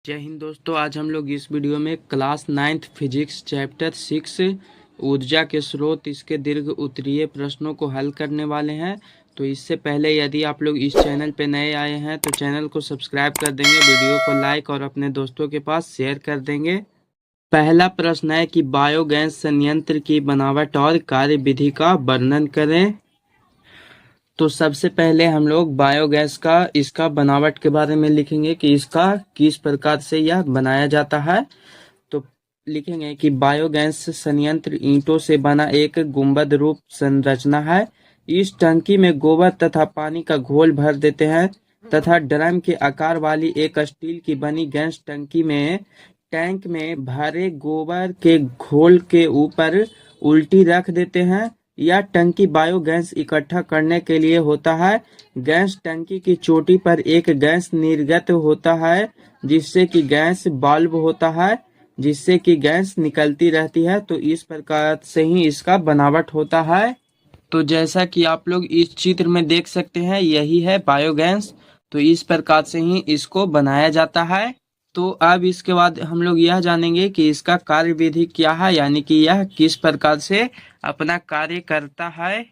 जय हिंद दोस्तों। आज हम लोग इस वीडियो में क्लास 9th फिजिक्स चैप्टर 6 ऊर्जा के स्रोत इसके दीर्घ उत्तरीय प्रश्नों को हल करने वाले हैं। तो इससे पहले यदि आप लोग इस चैनल पे नए आए हैं तो चैनल को सब्सक्राइब कर देंगे, वीडियो को लाइक और अपने दोस्तों के पास शेयर कर देंगे। पहला प्रश्न है कि बायोगैस संयंत्र की बनावट और कार्यविधि का वर्णन करें। तो सबसे पहले हम लोग बायोगैस का इसका बनावट के बारे में लिखेंगे कि इसका किस प्रकार से यह बनाया जाता है। तो लिखेंगे कि बायोगैस संयंत्र ईंटों से बना एक गुंबद रूप संरचना है। इस टंकी में गोबर तथा पानी का घोल भर देते हैं तथा ड्रम के आकार वाली एक स्टील की बनी गैस टंकी में टैंक में भरे गोबर के घोल के ऊपर उल्टी रख देते हैं। यह टंकी बायोगैस इकट्ठा करने के लिए होता है। गैस टंकी की चोटी पर एक गैस निर्गत होता है जिससे कि गैस वाल्व होता है जिससे कि गैस निकलती रहती है। तो इस प्रकार से ही इसका बनावट होता है। तो जैसा कि आप लोग इस चित्र में देख सकते हैं, यही है बायोगैस। तो इस प्रकार से ही इसको बनाया जाता है। तो अब इसके बाद हम लोग यह जानेंगे कि इसका कार्यविधि क्या है, यानी कि यह किस प्रकार से अपना कार्य करता है।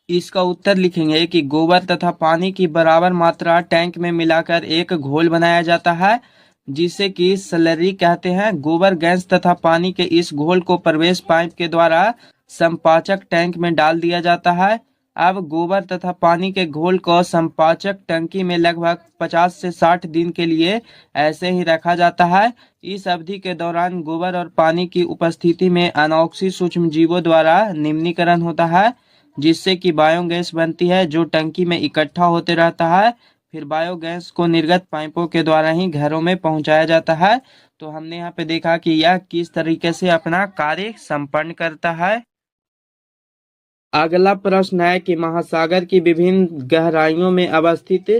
इसका उत्तर लिखेंगे कि गोबर तथा पानी की बराबर मात्रा टैंक में मिलाकर एक घोल बनाया जाता है जिसे कि स्लरी कहते हैं। गोबर गैस तथा पानी के इस घोल को प्रवेश पाइप के द्वारा संपाचक टैंक में डाल दिया जाता है। अब गोबर तथा पानी के घोल को संपाचक टंकी में लगभग 50 से 60 दिन के लिए ऐसे ही रखा जाता है। इस अवधि के दौरान गोबर और पानी की उपस्थिति में अनॉक्सी सूक्ष्म जीवों द्वारा निम्नीकरण होता है जिससे कि बायोगैस बनती है जो टंकी में इकट्ठा होते रहता है। फिर बायोगैस को निर्गत पाइपों के द्वारा ही घरों में पहुंचाया जाता है। तो हमने यहाँ पे देखा कि यह किस तरीके से अपना कार्य संपन्न करता है। अगला प्रश्न है कि महासागर की विभिन्न गहराइयों में अवस्थित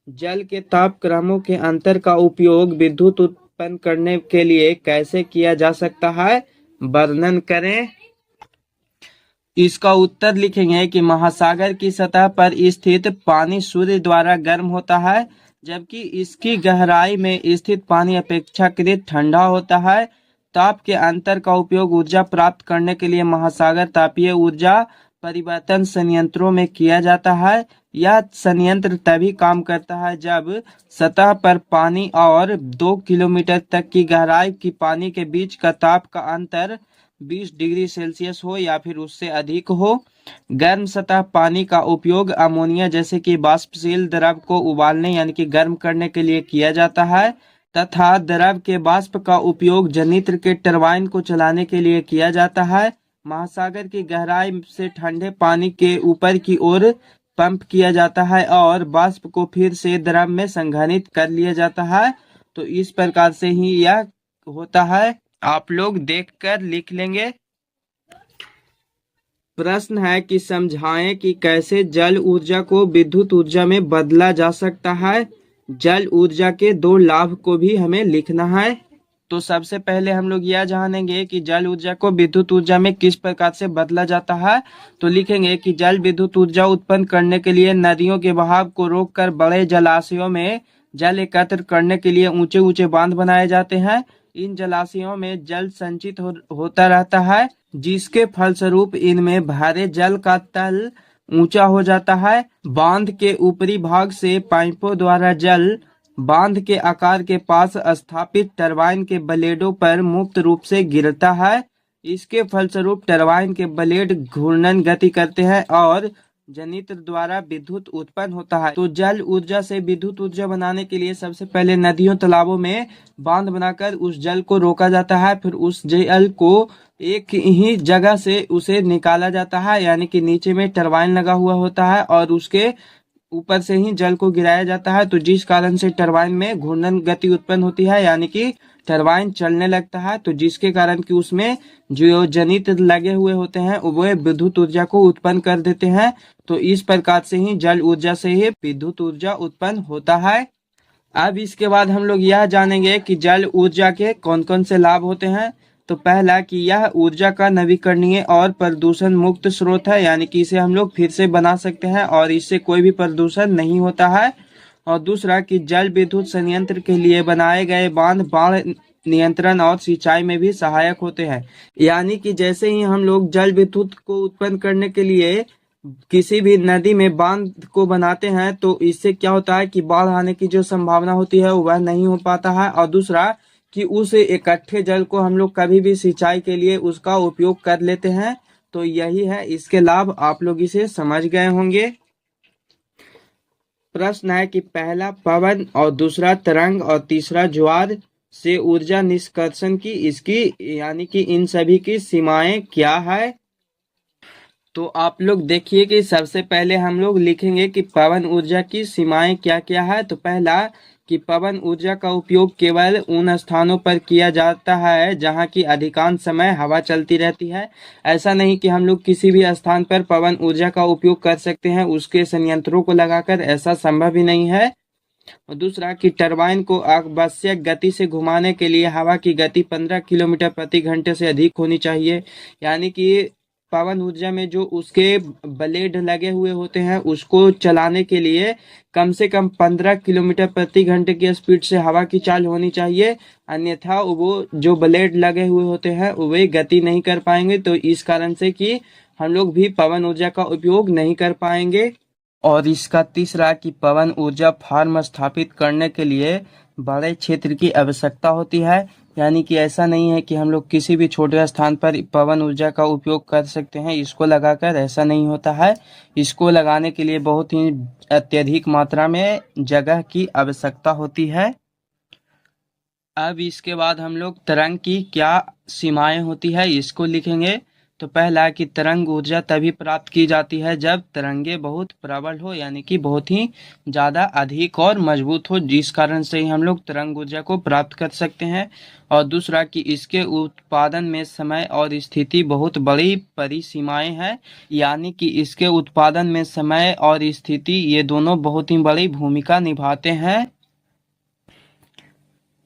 जल के ताप क्रमों के अंतर का उपयोग विद्युत उत्पन्न करने के लिए कैसे किया जा सकता है, वर्णन करें। इसका उत्तर लिखेंगे कि महासागर की सतह पर स्थित पानी सूर्य द्वारा गर्म होता है जबकि इसकी गहराई में स्थित पानी अपेक्षाकृत ठंडा होता है। ताप के अंतर का उपयोग ऊर्जा प्राप्त करने के लिए महासागर तापीय ऊर्जा परिवर्तन संयंत्रों में किया जाता है। यह संयंत्र तभी काम करता है जब सतह पर पानी और 2 किलोमीटर तक की गहराई की पानी के बीच का ताप का अंतर 20 डिग्री सेल्सियस हो या फिर उससे अधिक हो। गर्म सतह पानी का उपयोग अमोनिया जैसे कि वाष्पशील द्रव को उबालने यानी कि गर्म करने के लिए किया जाता है तथा द्रव के वाष्प का उपयोग जनित्र के टरबाइन को चलाने के लिए किया जाता है। महासागर की गहराई से ठंडे पानी के ऊपर की ओर पंप किया जाता है और वाष्प को फिर से द्रव में संघनित कर लिया जाता है। तो इस प्रकार से ही यह होता है। आप लोग देखकर लिख लेंगे। प्रश्न है कि समझाएं कि कैसे जल ऊर्जा को विद्युत ऊर्जा में बदला जा सकता है। जल ऊर्जा के 2 लाभ को भी हमें लिखना है। तो सबसे पहले हम लोग यह जानेंगे कि जल ऊर्जा को विद्युत ऊर्जा में किस प्रकार से बदला जाता है। तो लिखेंगे कि जल विद्युत ऊर्जा उत्पन्न करने के लिए नदियों के बहाव को रोककर बड़े जलाशयों में जल एकत्र करने के लिए ऊंचे ऊंचे बांध बनाए जाते हैं। इन जलाशयों में जल संचित होता रहता है जिसके फलस्वरूप इनमें भरे जल का तल ऊंचा हो जाता है। बांध के ऊपरी भाग से पाइपों द्वारा जल बांध के आकार के पास स्थापित टरबाइन के ब्लेडों पर मुक्त रूप से गिरता है। इसके फलस्वरूप टरबाइन के ब्लेड घूर्णन गति करते हैं और जनित्र द्वारा विद्युत उत्पन्न होता है। तो जल ऊर्जा से विद्युत ऊर्जा बनाने के लिए सबसे पहले नदियों तालाबों में बांध बनाकर उस जल को रोका जाता है। फिर उस जल को एक ही जगह से उसे निकाला जाता है यानी कि नीचे में टरबाइन लगा हुआ होता है और उसके ऊपर से ही जल को गिराया जाता है। तो जिस कारण से टरबाइन में घूर्णन गति उत्पन्न होती है यानी कि टरबाइन चलने लगता है। तो जिसके कारण कि उसमें जो जनित्र लगे हुए होते हैं वो विद्युत ऊर्जा को उत्पन्न कर देते हैं। तो इस प्रकार से ही जल ऊर्जा से ही विद्युत ऊर्जा उत्पन्न होता है। अब इसके बाद हम लोग यह जानेंगे कि जल ऊर्जा के कौन कौन से लाभ होते हैं। तो पहला कि यह ऊर्जा का नवीकरणीय और प्रदूषण मुक्त स्रोत है यानी कि इसे हम लोग फिर से बना सकते हैं और इससे कोई भी प्रदूषण नहीं होता है। और दूसरा कि जल विद्युत संयंत्र के लिए बनाए गए बांध बाढ़ नियंत्रण और सिंचाई में भी सहायक होते हैं। यानी कि जैसे ही हम लोग जल विद्युत को उत्पन्न करने के लिए किसी भी नदी में बांध को बनाते हैं तो इससे क्या होता है कि बाढ़ आने की जो संभावना होती है वह नहीं हो पाता है। और दूसरा कि उस इकट्ठे जल को हम लोग कभी भी सिंचाई के लिए उसका उपयोग कर लेते हैं। तो यही है इसके लाभ, आप लोग इसे समझ गए होंगे। प्रश्न है कि पहला पवन और दूसरा तरंग और तीसरा ज्वार से ऊर्जा निष्कर्षण की इसकी यानी कि इन सभी की सीमाएं क्या है। तो आप लोग देखिए कि सबसे पहले हम लोग लिखेंगे कि पवन ऊर्जा की सीमाएं क्या क्या है। तो पहला कि पवन ऊर्जा का उपयोग केवल उन स्थानों पर किया जाता है जहां की अधिकांश समय हवा चलती रहती है। ऐसा नहीं कि हम लोग किसी भी स्थान पर पवन ऊर्जा का उपयोग कर सकते हैं उसके संयंत्रों को लगाकर, ऐसा संभव ही नहीं है। और दूसरा कि टरबाइन को आवश्यक गति से घुमाने के लिए हवा की गति 15 किलोमीटर प्रति घंटे से अधिक होनी चाहिए। यानी कि पवन ऊर्जा में जो उसके ब्लेड लगे हुए होते हैं उसको चलाने के लिए कम से कम 15 किलोमीटर प्रति घंटे की स्पीड से हवा की चाल होनी चाहिए, अन्यथा वो जो ब्लेड लगे हुए होते हैं वे गति नहीं कर पाएंगे। तो इस कारण से कि हम लोग भी पवन ऊर्जा का उपयोग नहीं कर पाएंगे। और इसका तीसरा कि पवन ऊर्जा फार्म स्थापित करने के लिए बड़े क्षेत्र की आवश्यकता होती है। यानी कि ऐसा नहीं है कि हम लोग किसी भी छोटे स्थान पर पवन ऊर्जा का उपयोग कर सकते हैं इसको लगाकर, ऐसा नहीं होता है। इसको लगाने के लिए बहुत ही अत्यधिक मात्रा में जगह की आवश्यकता होती है। अब इसके बाद हम लोग तरंग की क्या सीमाएं होती है इसको लिखेंगे। तो पहला कि तरंग ऊर्जा तभी प्राप्त की जाती है जब तरंगे बहुत प्रबल हो, यानी कि बहुत ही ज़्यादा अधिक और मजबूत हो, जिस कारण से ही हम लोग तरंग ऊर्जा को प्राप्त कर सकते हैं। और दूसरा कि इसके उत्पादन में समय और स्थिति बहुत बड़ी परिसीमाएं हैं। यानी कि इसके उत्पादन में समय और स्थिति ये दोनों बहुत ही बड़ी भूमिका निभाते हैं।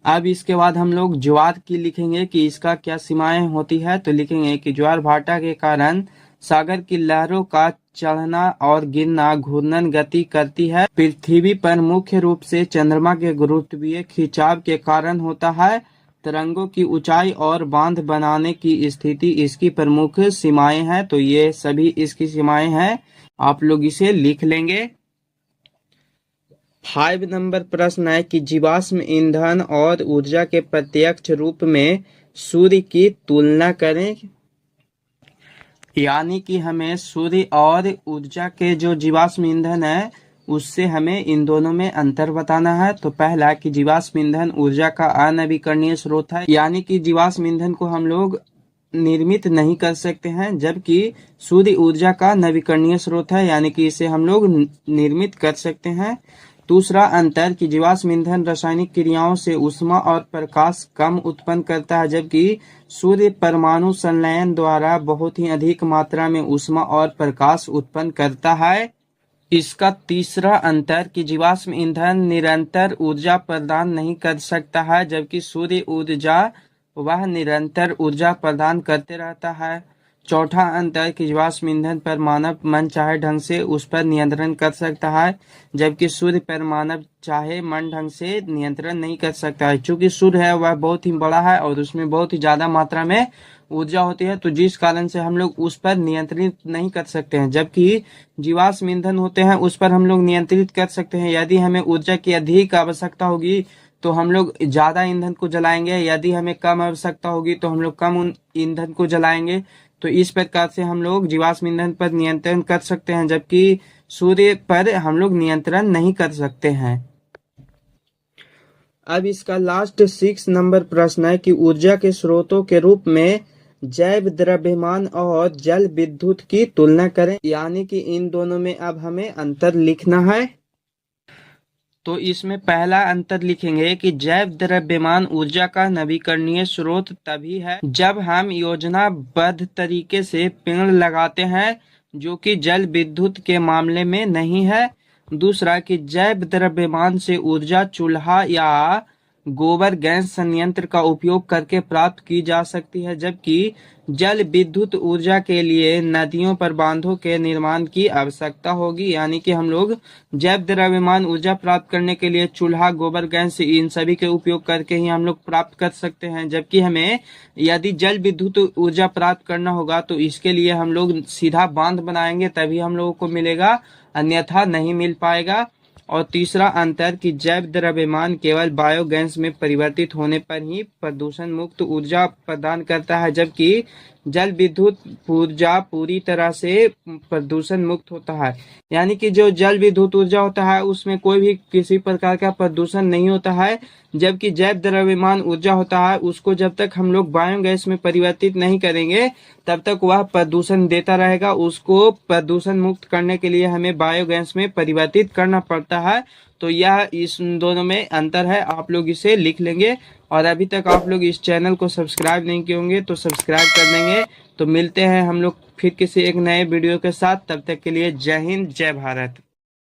अब इसके बाद हम लोग ज्वार की लिखेंगे कि इसका क्या सीमाएं होती है। तो लिखेंगे कि ज्वार भाटा के कारण सागर की लहरों का चढ़ना और गिरना घूर्णन गति करती है। पृथ्वी पर मुख्य रूप से चंद्रमा के गुरुत्वीय खिंचाव के कारण होता है। तरंगों की ऊंचाई और बांध बनाने की स्थिति इसकी प्रमुख सीमाएं हैं। तो ये सभी इसकी सीमाएं हैं, आप लोग इसे लिख लेंगे। 5 नंबर प्रश्न है कि जीवाश्म ईंधन और ऊर्जा के प्रत्यक्ष रूप में सूर्य की तुलना करें। यानी कि हमें सूर्य और ऊर्जा के जो जीवाश्म ईंधन है उससे हमें इन दोनों में अंतर बताना है। तो पहला कि जीवाश्म ईंधन ऊर्जा का अनवीकरणीय स्रोत है, यानी कि जीवाश्म ईंधन को हम लोग निर्मित नहीं कर सकते हैं, जबकि सूर्य ऊर्जा का नवीकरणीय स्रोत है, यानी कि इसे हम लोग निर्मित कर सकते हैं। दूसरा अंतर कि जीवाश्म ईंधन रासायनिक क्रियाओं से ऊष्मा और प्रकाश कम उत्पन्न करता है, जबकि सूर्य परमाणु संलयन द्वारा बहुत ही अधिक मात्रा में ऊष्मा और प्रकाश उत्पन्न करता है। इसका तीसरा अंतर कि जीवाश्म ईंधन निरंतर ऊर्जा प्रदान नहीं कर सकता है, जबकि सूर्य ऊर्जा वह निरंतर ऊर्जा प्रदान करते रहता है। चौथा अंतर कि जीवाश्म ईंधन पर मानव मन चाहे ढंग से उस पर नियंत्रण कर सकता है, जबकि सूर्य पर मानव चाहे मन ढंग से नियंत्रण नहीं कर सकता है। चूंकि सूर्य है वह बहुत ही बड़ा है और उसमें बहुत ही ज्यादा मात्रा में ऊर्जा होती है, तो जिस कारण से हम लोग उस पर नियंत्रित नहीं कर सकते हैं। जबकि जीवाश्म ईंधन होते हैं उस पर हम लोग नियंत्रित कर सकते हैं। यदि हमें ऊर्जा की अधिक आवश्यकता होगी तो हम लोग ज्यादा ईंधन को जलाएंगे, यदि हमें कम आवश्यकता होगी तो हम लोग कम ईंधन को जलाएंगे। तो इस प्रकार से हम लोग जीवाश्म ईंधन पर नियंत्रण कर सकते हैं, जबकि सूर्य पर हम लोग नियंत्रण नहीं कर सकते हैं। अब इसका लास्ट 6 नंबर प्रश्न है कि ऊर्जा के स्रोतों के रूप में जैव द्रव्यमान और जल विद्युत की तुलना करें। यानी कि इन दोनों में अब हमें अंतर लिखना है। तो इसमें पहला अंतर लिखेंगे कि जैव द्रव्यमान ऊर्जा का नवीकरणीय स्रोत तभी है जब हम योजनाबद्ध तरीके से पेड़ लगाते हैं, जो कि जल विद्युत के मामले में नहीं है। दूसरा कि जैव द्रव्यमान से ऊर्जा चूल्हा या गोबर गैस संयंत्र का उपयोग करके प्राप्त की जा सकती है, जबकि जल विद्युत ऊर्जा के लिए नदियों पर बांधों के निर्माण की आवश्यकता होगी। यानी कि हम लोग जैव द्रव्यमान ऊर्जा प्राप्त करने के लिए चूल्हा, गोबर गैस, इन सभी के उपयोग करके ही हम लोग प्राप्त कर सकते हैं। जबकि हमें यदि जल विद्युत ऊर्जा प्राप्त करना होगा तो इसके लिए हम लोग सीधा बांध बनाएंगे, तभी हम लोगों को मिलेगा, अन्यथा नहीं मिल पाएगा। और तीसरा अंतर कि जैव द्रव्यमान केवल बायोगैस में परिवर्तित होने पर ही प्रदूषण मुक्त ऊर्जा प्रदान करता है, जबकि जल विद्युत ऊर्जा पूरी तरह से प्रदूषण मुक्त होता है। यानी कि जो जल विद्युत ऊर्जा होता है उसमें कोई भी किसी प्रकार का प्रदूषण नहीं होता है, जबकि जैव द्रव्यमान ऊर्जा होता है उसको जब तक हम लोग बायोगैस में परिवर्तित नहीं करेंगे तब तक वह प्रदूषण देता रहेगा। उसको प्रदूषण मुक्त करने के लिए हमें बायोगैस में परिवर्तित करना पड़ता है। तो यह इस दोनों में अंतर है, आप लोग इसे लिख लेंगे। और अभी तक आप लोग इस चैनल को सब्सक्राइब नहीं किए होंगे तो सब्सक्राइब कर देंगे। तो मिलते हैं हम लोग फिर किसी एक नए वीडियो के साथ, तब तक के लिए जय हिंद, जय भारत।